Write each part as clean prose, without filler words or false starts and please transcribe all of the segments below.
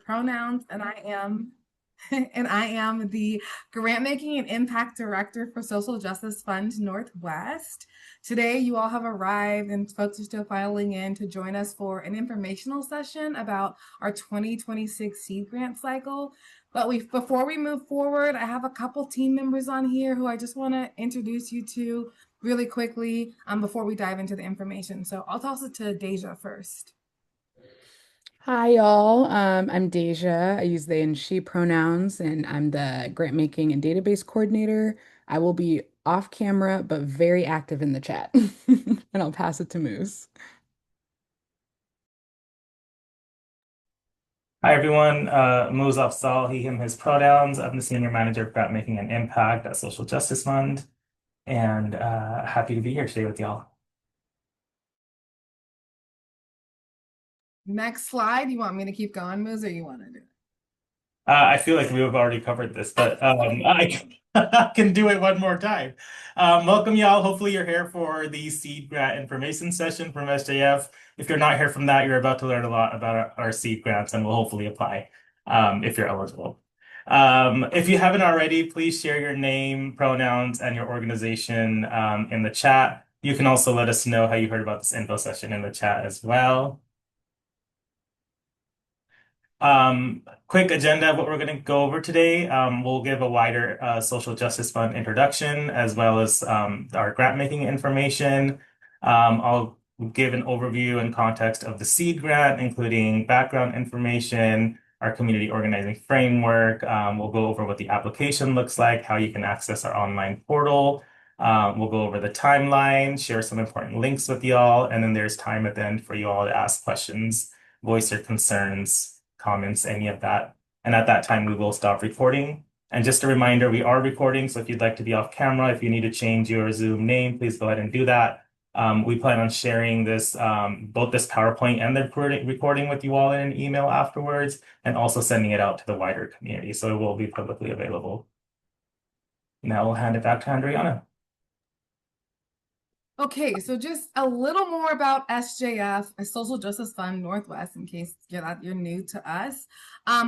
pronouns, and I am and I am the Grant Making and Impact Director for Social Justice Fund Northwest. Today, you all have arrived, and folks are still filing in to join us for an informational session about our 2026 seed grant cycle. But before we move forward, I have a couple team members on here who I just want to introduce you to really quickly before we dive into the information. So I'll toss it to Deja first. Hi, y'all. I'm Deja. I use they and she pronouns, and I'm the grant making and database coordinator. I will be off camera, but very active in the chat. And I'll pass it to Moose. Hi everyone, Mo's Afzal, he, him, his pronouns. I'm the Senior Manager of Grant Making and Impact at Social Justice Fund, and happy to be here today with y'all. Next slide. You want me to keep going, Moose, or you want to do it? I feel like we've already covered this, but I can do it one more time. Welcome y'all. Hopefully you're here for the seed grant information session from SJF. If you're not here from that, you're about to learn a lot about our seed grants and will hopefully apply if you're eligible. If you haven't already, please share your name, pronouns, and your organization in the chat. You can also let us know how you heard about this info session in the chat as well. Quick agenda of what we're going to go over today. We'll give a wider social justice fund introduction as well as our grant making information. I'll give an overview and context of the seed grant, including background information, our community organizing framework. We'll go over what the application looks like, how you can access our online portal. We'll go over the timeline, share some important links with y'all, and then there's time at the end for you all to ask questions, voice your concerns, comments, any of that. And at that time, we will stop recording. And just a reminder, we are recording. So if you'd like to be off camera, if you need to change your Zoom name, please go ahead and do that. We plan on sharing this, both this PowerPoint and the recording with you all in an email afterwards, and also sending it out to the wider community. So it will be publicly available. Now I'll hand it back to Andriana. Okay, so just a little more about SJF, a Social Justice Fund Northwest, in case you're new to us,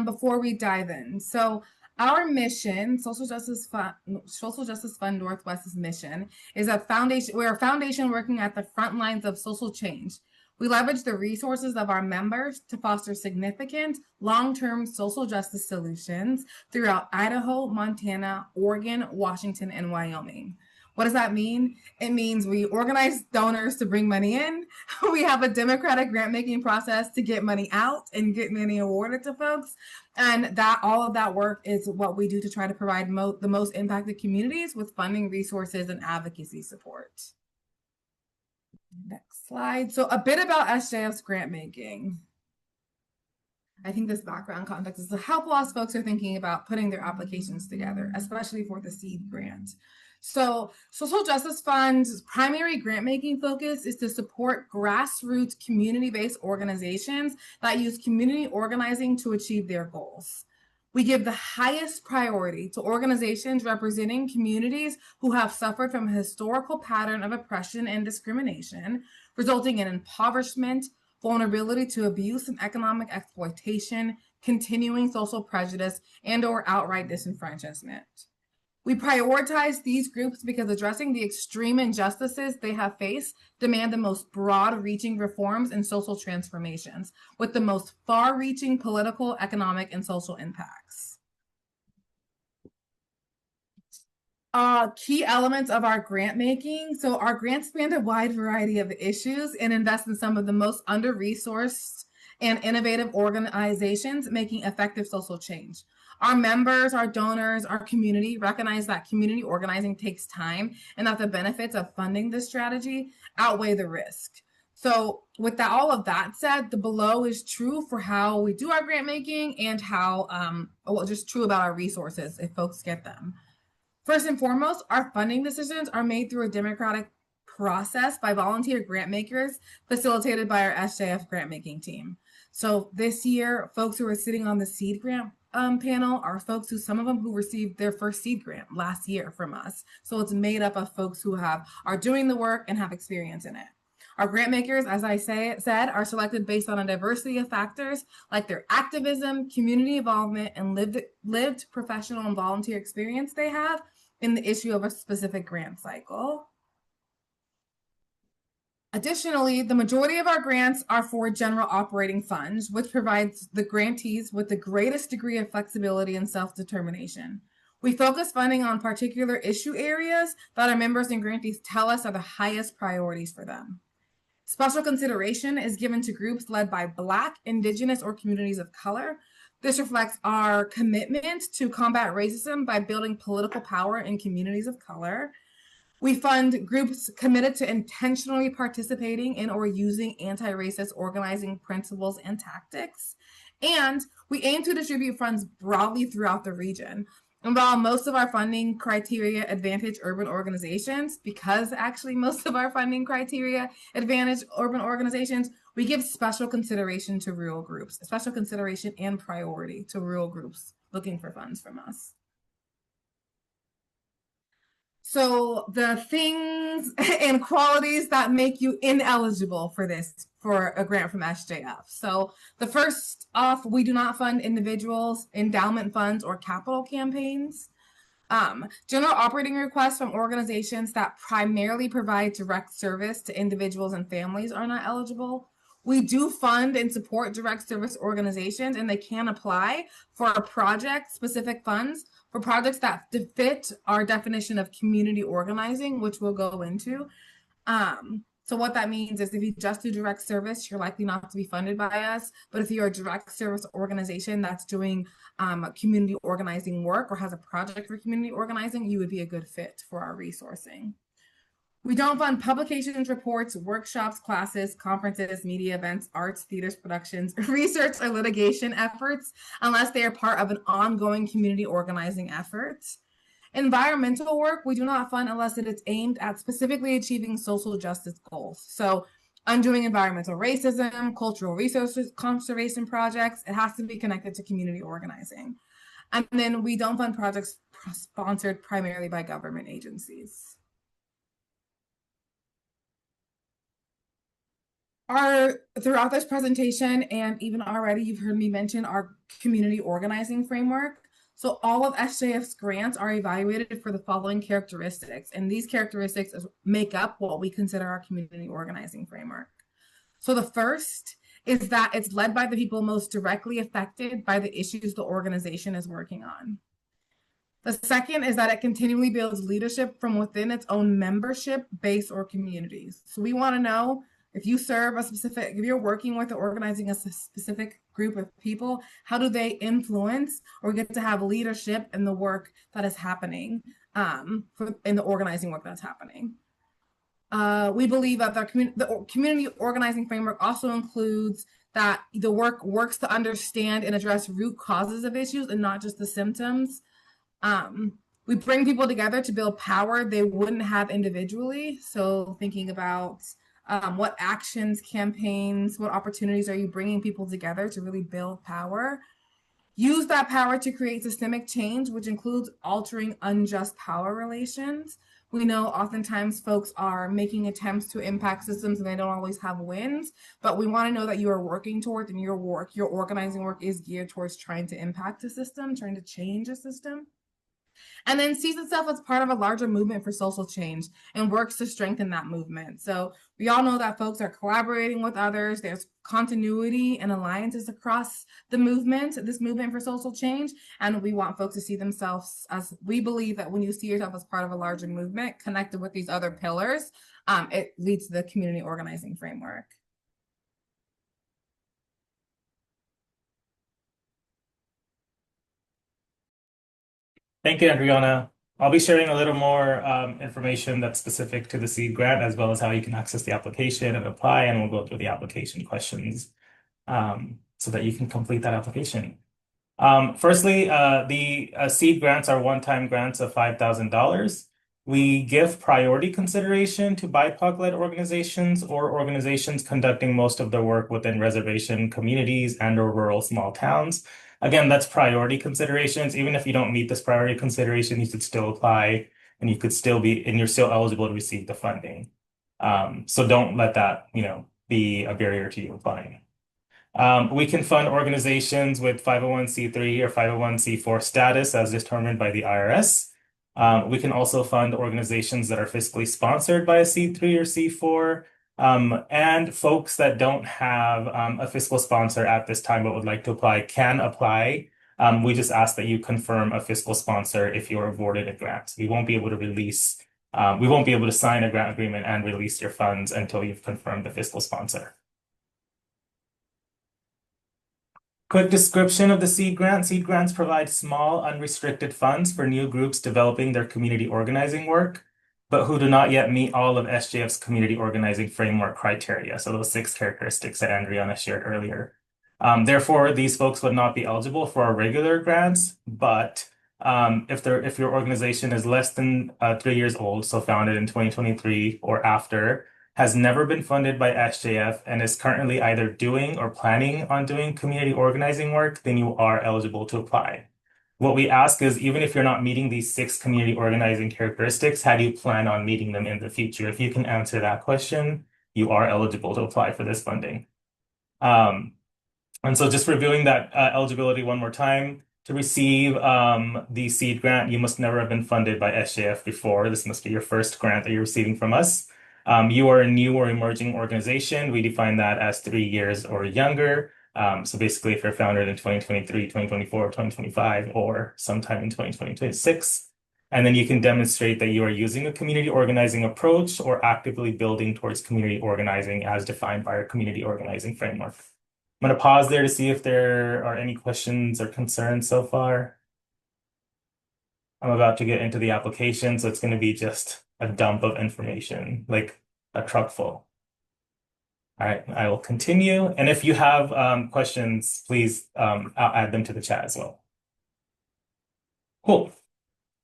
before we dive in. So our mission, Social Justice Fund Northwest's mission, is a foundation. We're a foundation working at the front lines of social change. We leverage the resources of our members to foster significant long-term social justice solutions throughout Idaho, Montana, Oregon, Washington, and Wyoming. What does that mean? It means we organize donors to bring money in. We have a democratic grant making process to get money out and get money awarded to folks. And that all of that work is what we do to try to provide the most impacted communities with funding, resources, and advocacy support. Next slide. So a bit about SJF's grant making. I think this background context is helpful as folks are thinking about putting their applications together, especially for the seed grant. So Social Justice Fund's primary grant-making focus is to support grassroots community-based organizations that use community organizing to achieve their goals. We give the highest priority to organizations representing communities who have suffered from a historical pattern of oppression and discrimination, resulting in impoverishment, vulnerability to abuse and economic exploitation, continuing social prejudice, and/or outright disenfranchisement. We prioritize these groups because addressing the extreme injustices they have faced demand the most broad-reaching reforms and social transformations with the most far-reaching political, economic, and social impacts. Key elements of our grant making. So our grants span a wide variety of issues and invest in some of the most under-resourced and innovative organizations making effective social change. Our members, our donors, our community recognize that community organizing takes time and that the benefits of funding this strategy outweigh the risk. So with that, all of that said, the below is true for how we do our grant making and how, just true about our resources if folks get them. First and foremost, our funding decisions are made through a democratic process by volunteer grant makers facilitated by our SJF grant making team. So this year, folks who are sitting on the seed grant panel are folks some of them who received their first seed grant last year from us. So it's made up of folks who are doing the work and have experience in it. Our grant makers, as I said, are selected based on a diversity of factors like their activism, community involvement, and lived professional and volunteer experience they have in the issue of a specific grant cycle. Additionally, the majority of our grants are for general operating funds, which provides the grantees with the greatest degree of flexibility and self-determination. We focus funding on particular issue areas that our members and grantees tell us are the highest priorities for them. Special consideration is given to groups led by Black, Indigenous, or communities of color. This reflects our commitment to combat racism by building political power in communities of color. We fund groups committed to intentionally participating in or using anti-racist organizing principles and tactics. And we aim to distribute funds broadly throughout the region. And while most of our funding criteria advantage urban organizations, because actually most of our funding criteria advantage urban organizations, we give special consideration to rural groups, special consideration and priority to rural groups looking for funds from us. So the things and qualities that make you ineligible for a grant from SJF. So the first off, we do not fund individuals, endowment funds, or capital campaigns. General operating requests from organizations that primarily provide direct service to individuals and families are not eligible. We do fund and support direct service organizations, and they can apply for project-specific funds for projects that fit our definition of community organizing, which we'll go into. So what that means is if you just do direct service, you're likely not to be funded by us. But if you're a direct service organization that's doing community organizing work or has a project for community organizing, you would be a good fit for our resourcing. We don't fund publications, reports, workshops, classes, conferences, media events, arts, theaters, productions, research, or litigation efforts unless they are part of an ongoing community organizing effort. Environmental work, we do not fund unless it is aimed at specifically achieving social justice goals. So undoing environmental racism, cultural resources conservation projects, it has to be connected to community organizing. And then we don't fund projects sponsored primarily by government agencies. Throughout this presentation, and even already you've heard me mention our community organizing framework. So all of SJF's grants are evaluated for the following characteristics, and these characteristics make up what we consider our community organizing framework. So the first is that it's led by the people most directly affected by the issues the organization is working on. The second is that it continually builds leadership from within its own membership base or communities. So we want to know if you're working with or organizing a specific group of people, how do they influence or get to have leadership in the work that is happening, in the organizing work that's happening? We believe that the community organizing framework also includes that the work works to understand and address root causes of issues and not just the symptoms. We bring people together to build power they wouldn't have individually. So thinking about what actions, campaigns, what opportunities are you bringing people together to really build power? Use that power to create systemic change, which includes altering unjust power relations. We know oftentimes folks are making attempts to impact systems and they don't always have wins, but we want to know that you are working towards, and your organizing work is geared towards trying to impact a system, trying to change a system. And then sees itself as part of a larger movement for social change and works to strengthen that movement. So we all know that folks are collaborating with others. There's continuity and alliances across this movement for social change. And we want folks to see themselves as, we believe that when you see yourself as part of a larger movement connected with these other pillars, it leads to the community organizing framework. Thank you, Adriana. I'll be sharing a little more information that's specific to the SEED grant, as well as how you can access the application and apply, and we'll go through the application questions so that you can complete that application. Firstly, the SEED grants are one-time grants of $5,000. We give priority consideration to BIPOC-led organizations or organizations conducting most of their work within reservation communities and or rural small towns. Again, that's priority considerations. Even if you don't meet this priority consideration, you should still apply and you're still eligible to receive the funding. So don't let that, be a barrier to you applying. We can fund organizations with 501(c)(3) or 501(c)(4) status as determined by the IRS. We can also fund organizations that are fiscally sponsored by a C3 or C4. And folks that don't have a fiscal sponsor at this time but would like to apply can apply. We just ask that you confirm a fiscal sponsor if you're awarded a grant. We won't be able to sign a grant agreement and release your funds until you've confirmed the fiscal sponsor. Quick description of the seed grant. Seed grants provide small, unrestricted funds for new groups developing their community organizing work, but who do not yet meet all of SJF's community organizing framework criteria. So those 6 characteristics that Andriana shared earlier. Therefore, these folks would not be eligible for our regular grants, but if your organization is less than 3 years old, so founded in 2023 or after, has never been funded by SJF and is currently either doing or planning on doing community organizing work, then you are eligible to apply. What we ask is, even if you're not meeting these 6 community organizing characteristics, how do you plan on meeting them in the future? If you can answer that question, you are eligible to apply for this funding. And so just reviewing that eligibility one more time, to receive the seed grant, you must never have been funded by SJF before. This must be your first grant that you're receiving from us. You are a new or emerging organization. We define that as 3 years or younger. So basically, if you're founded in 2023, 2024, 2025, or sometime in 2026, and then you can demonstrate that you are using a community organizing approach or actively building towards community organizing as defined by our community organizing framework. I'm going to pause there to see if there are any questions or concerns so far. I'm about to get into the application, so it's going to be just a dump of information, like a truck full. All right, I will continue. And if you have questions, please I'll add them to the chat as well. Cool.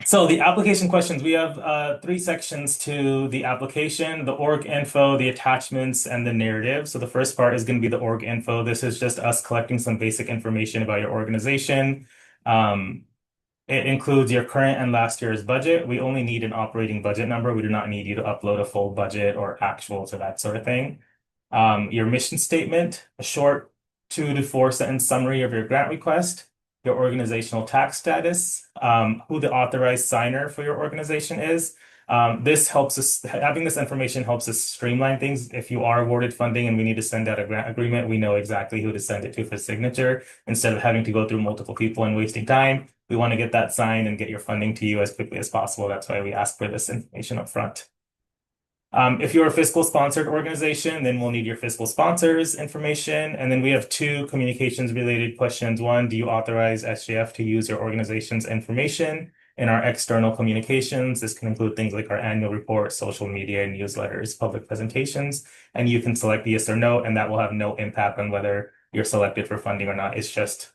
So the application questions, we have 3 sections to the application: the org info, the attachments, and the narrative. So the first part is going to be the org info. This is just us collecting some basic information about your organization. It includes your current and last year's budget. We only need an operating budget number. We do not need you to upload a full budget or actuals or that sort of thing. Your mission statement, a short 2 to 4 sentence summary of your grant request, your organizational tax status, who the authorized signer for your organization is. This helps us, having this information helps us streamline things. If you are awarded funding and we need to send out a grant agreement, we know exactly who to send it to for signature instead of having to go through multiple people and wasting time. We want to get that signed and get your funding to you as quickly as possible. That's why we ask for this information up front. If you're a fiscal sponsored organization, then we'll need your fiscal sponsors information. And then we have 2 communications related questions. 1, do you authorize SJF to use your organization's information in our external communications? This can include things like our annual report, social media, newsletters, public presentations. And you can select yes or no, and that will have no impact on whether you're selected for funding or not. It's just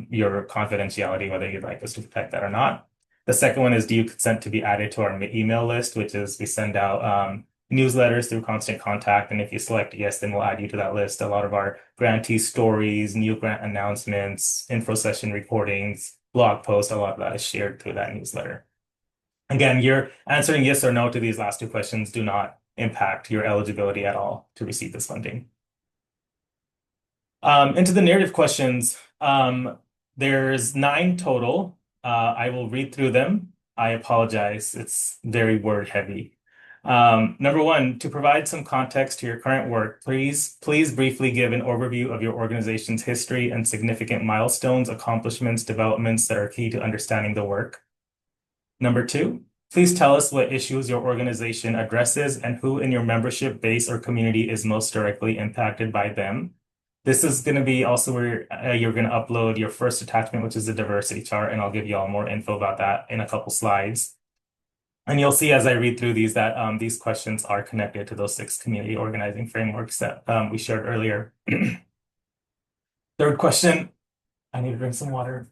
your confidentiality, whether you'd like us to protect that or not. The second one is, do you consent to be added to our email list, which is we send out newsletters through Constant Contact. And if you select yes, then we'll add you to that list. A lot of our grantee stories, new grant announcements, info session recordings, blog posts, a lot of that is shared through that newsletter. Again, you're answering yes or no to these last 2 questions do not impact your eligibility at all to receive this funding. Into the narrative questions, there's 9 total. I will read through them. I apologize. It's very word heavy. Number 1, to provide some context to your current work, please briefly give an overview of your organization's history and significant milestones, accomplishments, developments that are key to understanding the work. Number 2, please tell us what issues your organization addresses and who in your membership base or community is most directly impacted by them. This is going to be also where you're going to upload your first attachment, which is a diversity chart, and I'll give you all more info about that in a couple slides. And you'll see as I read through these that these questions are connected to those 6 community organizing frameworks that we shared earlier. Third question, I need to drink some water.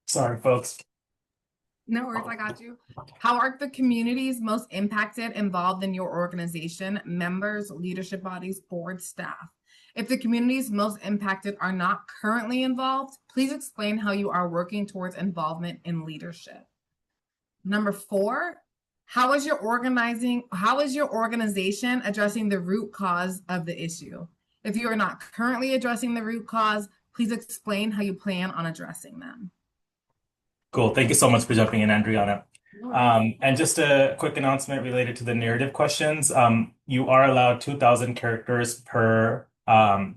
Sorry, folks. No worries, I got you. How are the communities most impacted involved in your organization? Members, leadership bodies, board, staff. If the communities most impacted are not currently involved, please explain how you are working towards involvement in leadership. Number 4, How is your organization addressing the root cause of the issue? If you are not currently addressing the root cause, please explain how you plan on addressing them. Cool. Thank you so much for jumping in, Andriana. And just a quick announcement related to the narrative questions. You are allowed 2,000 characters per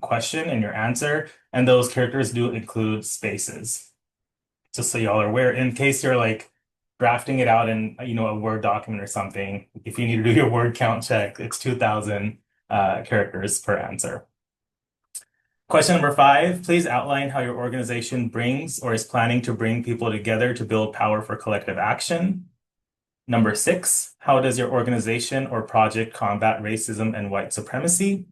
question in your answer, and those characters do include spaces. Just so y'all are aware, in case you're like drafting it out in a Word document or something, if you need to do your word count check, it's 2,000 characters per answer. Question number 5, please outline how your organization brings or is planning to bring people together to build power for collective action. Number 6, how does your organization or project combat racism and white supremacy?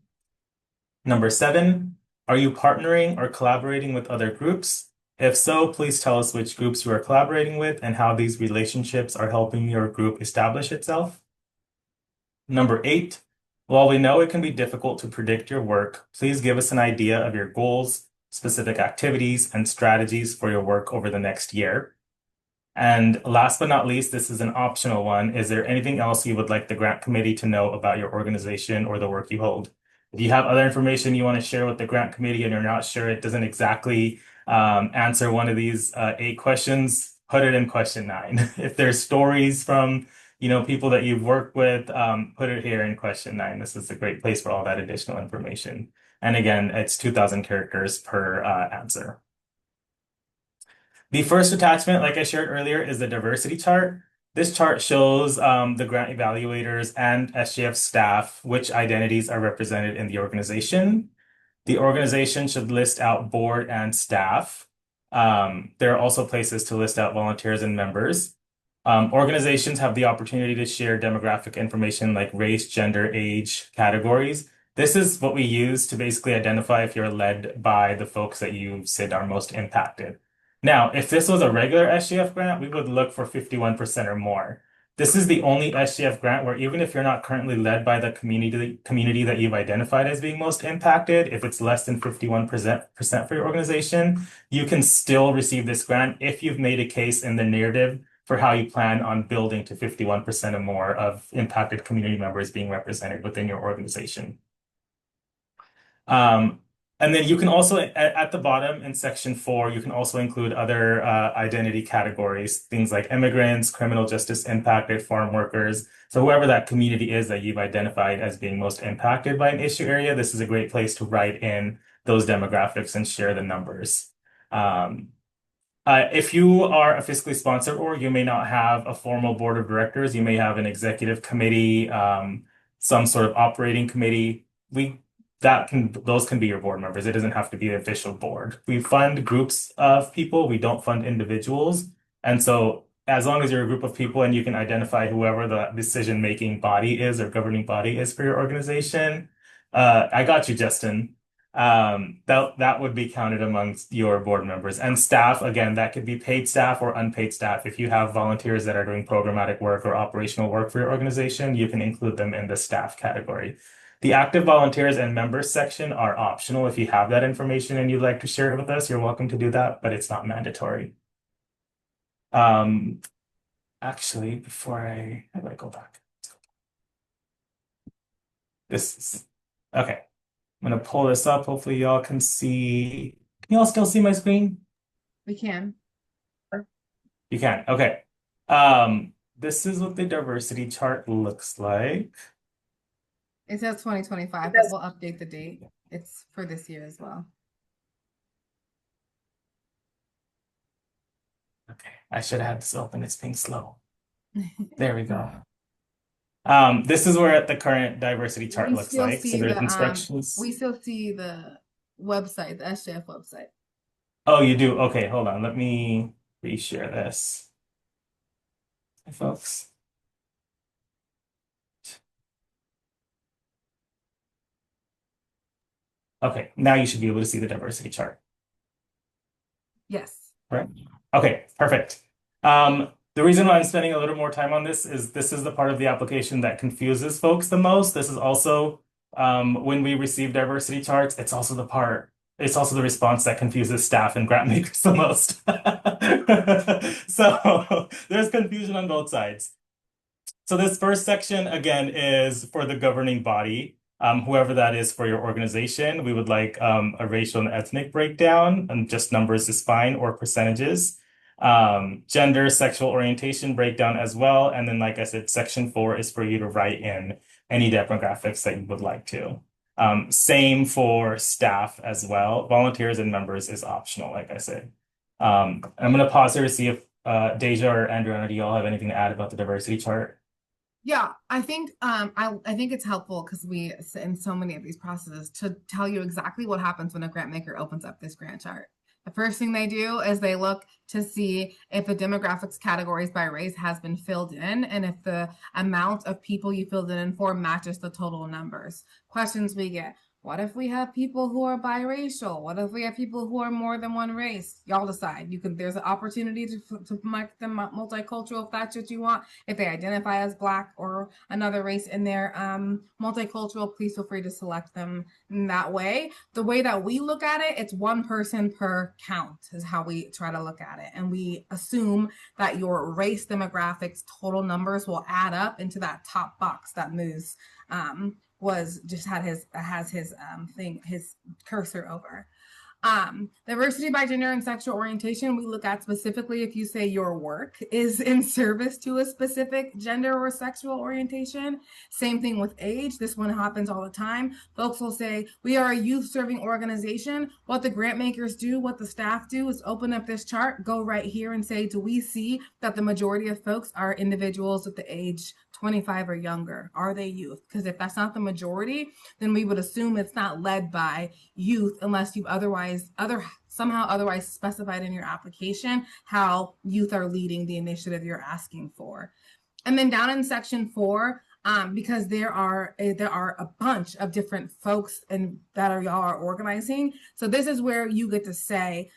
Number 7, are you partnering or collaborating with other groups? If so, please tell us which groups you are collaborating with and how these relationships are helping your group establish itself. Number 8, while we know it can be difficult to predict your work, please give us an idea of your goals, specific activities, and strategies for your work over the next year. And last but not least, this is an optional one. Is there anything else you would like the grant committee to know about your organization or the work you hold? If you have other information you want to share with the grant committee and you're not sure it doesn't exactly answer one of these 8 questions, put it in question 9. If there's stories from people that you've worked with, put it here in question 9. This is a great place for all that additional information. And again, it's 2,000 characters per answer. The first attachment, like I shared earlier, is the diversity chart. This chart shows the grant evaluators and SGF staff, which identities are represented in the organization. The organization should list out board and staff. There are also places to list out volunteers and members. Organizations have the opportunity to share demographic information like race, gender, age, categories. This is what we use to basically identify if you're led by the folks that you said are most impacted. Now, if this was a regular SGF grant, we would look for 51% or more. This is the only SGF grant where even if you're not currently led by the community that you've identified as being most impacted, if it's less than 51% for your organization, you can still receive this grant if you've made a case in the narrative for how you plan on building to 51% or more of impacted community members being represented within your organization. And then you can also, at the bottom in section 4, you can also include other identity categories, things like immigrants, criminal justice impacted, farm workers. So whoever that community is that you've identified as being most impacted by an issue area, this is a great place to write in those demographics and share the numbers. If you are a fiscally sponsored org, you may not have a formal board of directors. You may have an executive committee, some sort of operating committee. Those can be your board members. It doesn't have to be the official board. We fund groups of people. We don't fund individuals. And so as long as you're a group of people and you can identify whoever the decision-making body is or governing body is for your organization, I got you, Justin. That would be counted amongst your board members. And staff, again, that could be paid staff or unpaid staff. If you have volunteers that are doing programmatic work or operational work for your organization, you can include them in the staff category. The active volunteers and members section are optional. If you have that information and you'd like to share it with us, you're welcome to do that, but it's not mandatory. Actually, how do I go back? Okay. I'm gonna pull this up. Hopefully y'all can see. Can y'all still see my screen? We can. You can. Okay. This is what the diversity chart looks like. It says 2025, but we'll update the date. It's for this year as well. Okay, I should have had this open. It's being slow. There we go. This is where the current diversity chart looks like. So there's instructions. We still see the website, the SJF website. Oh, you do? Okay, hold on. Let me reshare this. Hi, folks. Okay, now you should be able to see the diversity chart. Yes. Right? Okay, perfect. The reason why I'm spending a little more time on this is the part of the application that confuses folks the most. This is also when we receive diversity charts, it's also the response that confuses staff and grant makers the most. So there's confusion on both sides. So this first section, again, is for the governing body, whoever that is for your organization. We would like a racial and ethnic breakdown, and just numbers is fine, or percentages. Gender, sexual orientation breakdown as well. And then, like I said, section 4 is for you to write in any demographics that you would like to. Same for staff as well. Volunteers and members is optional, like I said. I'm going to pause here to see if Deja or Andrea, do y'all have anything to add about the diversity chart? Yeah, I think I think it's helpful because we in so many of these processes to tell you exactly what happens when a grant maker opens up this grant chart. The first thing they do is they look to see if the demographics categories by race has been filled in and if the amount of people you filled it in for matches the total numbers. Questions we get: what if we have people who are biracial? What if we have people who are more than one race? Y'all decide. You can. There's an opportunity to make them multicultural if that's what you want. If they identify as Black or another race in their multicultural, please feel free to select them in that way. The way that we look at it, it's one person per count is how we try to look at it. And we assume that your race demographics total numbers will add up into that top box that moves was just has his cursor over. Diversity by gender and sexual orientation, we look at specifically if you say your work is in service to a specific gender or sexual orientation. Same thing with age. This one happens all the time. Folks will say, we are a youth serving organization. What the grant makers do, what the staff do is open up this chart, go right here and say, do we see that the majority of folks are individuals with the age 25 or younger? Are they youth? Because if that's not the majority, then we would assume it's not led by youth unless you've somehow otherwise specified in your application how youth are leading the initiative you're asking for. And then down in section 4, because there are a bunch of different folks and y'all are organizing. So this is where you get to say,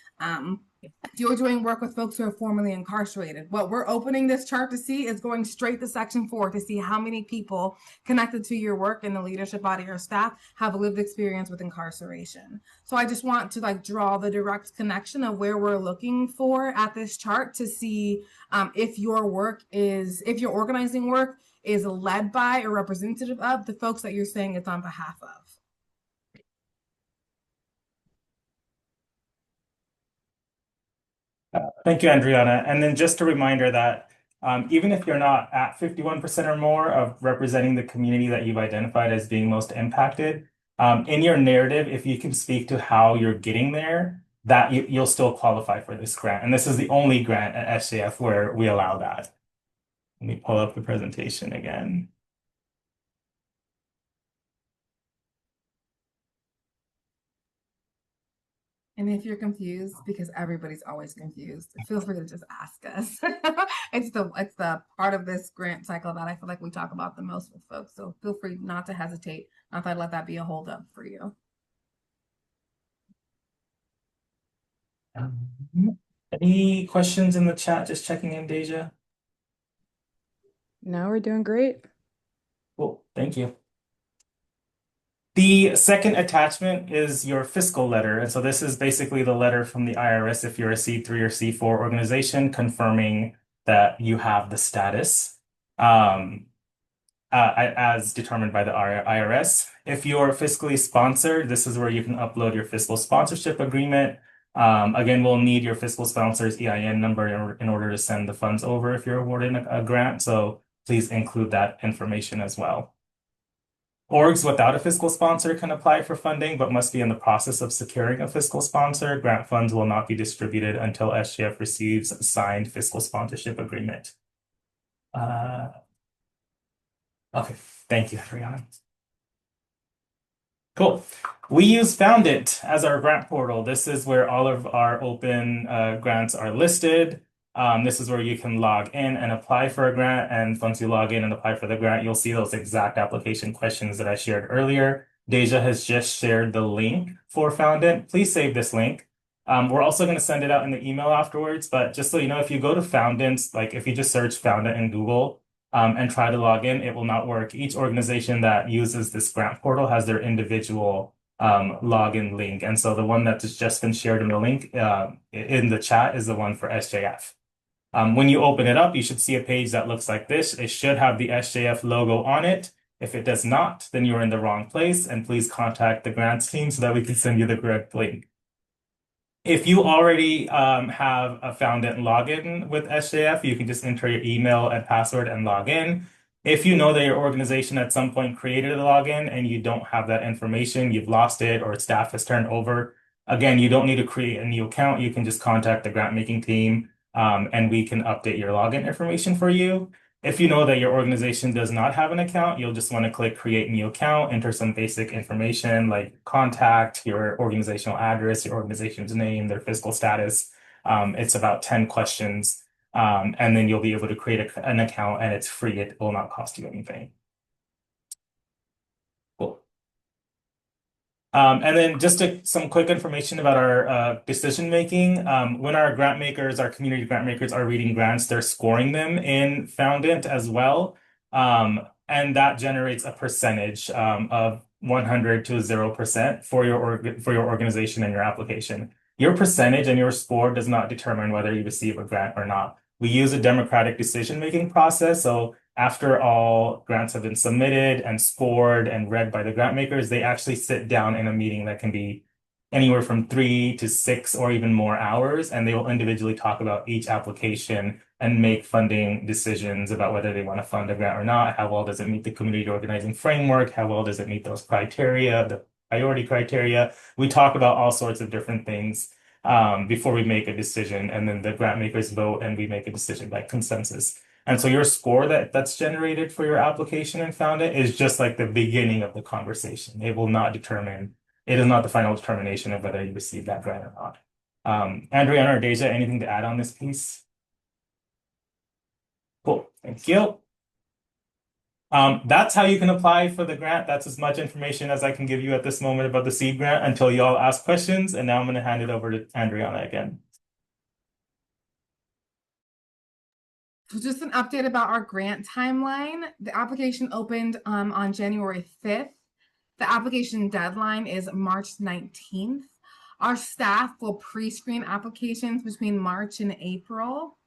if you're doing work with folks who are formerly incarcerated, what we're opening this chart to see is going straight to section 4 to see how many people connected to your work in the leadership body or staff have lived experience with incarceration. So I just want to draw the direct connection of where we're looking for at this chart to see if your organizing work is led by or representative of the folks that you're saying it's on behalf of. Thank you, Andriana. And then just a reminder that even if you're not at 51% or more of representing the community that you've identified as being most impacted, in your narrative, if you can speak to how you're getting there, that you'll still qualify for this grant. And this is the only grant at SJF where we allow that. Let me pull up the presentation again. And if you're confused, because everybody's always confused, feel free to just ask us. It's the part of this grant cycle that I feel like we talk about the most with folks. So feel free not to hesitate, not to let that be a holdup for you. Any questions in the chat? Just checking in, Deja. No, we're doing great. Cool, thank you. The second attachment is your fiscal letter. And so this is basically the letter from the IRS if you're a C3 or C4 organization confirming that you have the status as determined by the IRS. If you're fiscally sponsored, this is where you can upload your fiscal sponsorship agreement. Again, we'll need your fiscal sponsor's EIN number in order to send the funds over if you're awarded a grant. So please include that information as well. Orgs without a fiscal sponsor can apply for funding, but must be in the process of securing a fiscal sponsor. Grant funds will not be distributed until SJF receives a signed fiscal sponsorship agreement. Okay, thank you, Ariana. Cool. We use Foundit as our grant portal. This is where all of our open grants are listed. This is where you can log in and apply for a grant. And once you log in and apply for the grant, you'll see those exact application questions that I shared earlier. Deja has just shared the link for Foundit. Please save this link. We're also going to send it out in the email afterwards. But just so you know, if you go to Foundit, like if you just search Foundit in Google and try to log in, it will not work. Each organization that uses this grant portal has their individual login link. And so the one that has just been shared in the link in the chat is the one for SJF. When you open it up, you should see a page that looks like this. It should have the SJF logo on it. If it does not, then you're in the wrong place, and please contact the grants team so that we can send you the correct link. If you already have a Foundant login with SJF, you can just enter your email and password and log in. If you know that your organization at some point created a login and you don't have that information, you've lost it or staff has turned over, again, you don't need to create a new account. You can just contact the grant making team and we can update your login information for you. If you know that your organization does not have an account, you'll just want to click create new account, enter some basic information like contact, your organizational address, your organization's name, their fiscal status. It's about 10 questions. And then you'll be able to create an account and it's free. It will not cost you anything. Cool. And then just some quick information about our decision making. When our grant makers, our community grant makers are reading grants, they're scoring them in Foundant as well. And that generates a percentage of 100 to 0% for your organization and your application. Your percentage and your score does not determine whether you receive a grant or not. We use a democratic decision-making process. So after all grants have been submitted and scored and read by the grant makers, they actually sit down in a meeting that can be anywhere from 3 to 6 or even more hours, and they will individually talk about each application and make funding decisions about whether they want to fund a grant or not. How well does it meet the community organizing framework? How well does it meet those criteria, the priority criteria? We talk about all sorts of different things before we make a decision, and then the grant makers vote and we make a decision by consensus. And so your score that's generated for your application and Foundant is just like the beginning of the conversation. It will not determine, it is not the final determination of whether you receive that grant or not. Andrea or Deja, anything to add on this piece? Cool, thank you. That's how you can apply for the grant. That's as much information as I can give you at this moment about the seed grant until you all ask questions. And now I'm going to hand it over to Andrea again. So just an update about our grant timeline. The application opened on January 5th. The application deadline is March 19th. Our staff will pre-screen applications between March and April.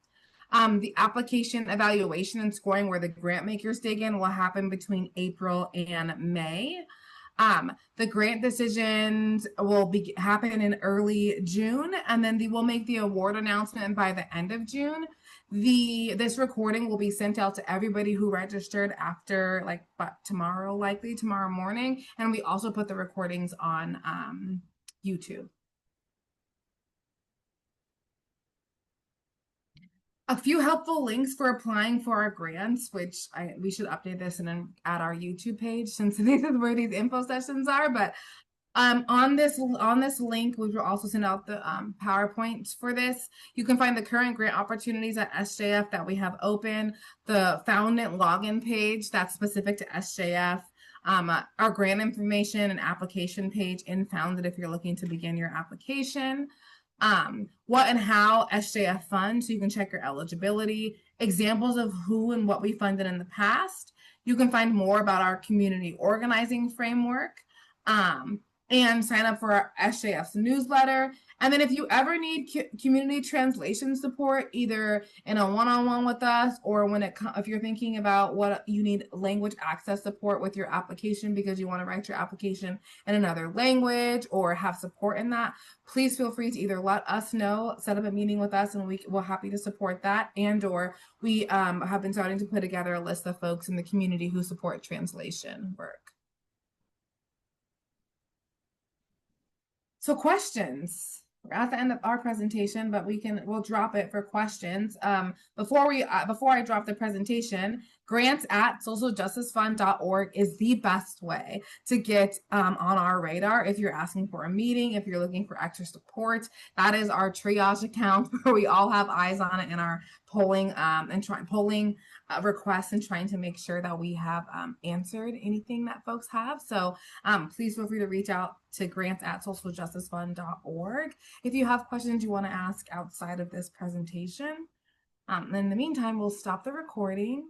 The application evaluation and scoring where the grant makers dig in will happen between April and May. The grant decisions will happen in early June, and then they will make the award announcement by the end of June. This recording will be sent out to everybody who registered after tomorrow morning, and we also put the recordings on YouTube. A few helpful links for applying for our grants, which we should update this and then add our YouTube page since this is where these info sessions are. But on this link, we will also send out the PowerPoints for this. You can find the current grant opportunities at SJF that we have open, the Foundant login page that's specific to SJF, our grant information and application page in Foundant if you're looking to begin your application. What and how SJF funds, so you can check your eligibility, examples of who and what we funded in the past. You can find more about our community organizing framework, and sign up for our SJF's newsletter. And then if you ever need community translation support, either in a one-on-one with us or if you're thinking about what you need language access support with your application because you want to write your application in another language or have support in that, please feel free to either let us know, set up a meeting with us, and we're happy to support that, and or we have been starting to put together a list of folks in the community who support translation work. So questions. We're at the end of our presentation, but we'll drop it for questions. Before I drop the presentation, grants@socialjusticefund.org is the best way to get on our radar if you're asking for a meeting, if you're looking for extra support. That is our triage account where we all have eyes on it in our polling requests and trying to make sure that we have answered anything that folks have. So please feel free to reach out to grants@socialjusticefund.org if you have questions you want to ask outside of this presentation. In the meantime, we'll stop the recording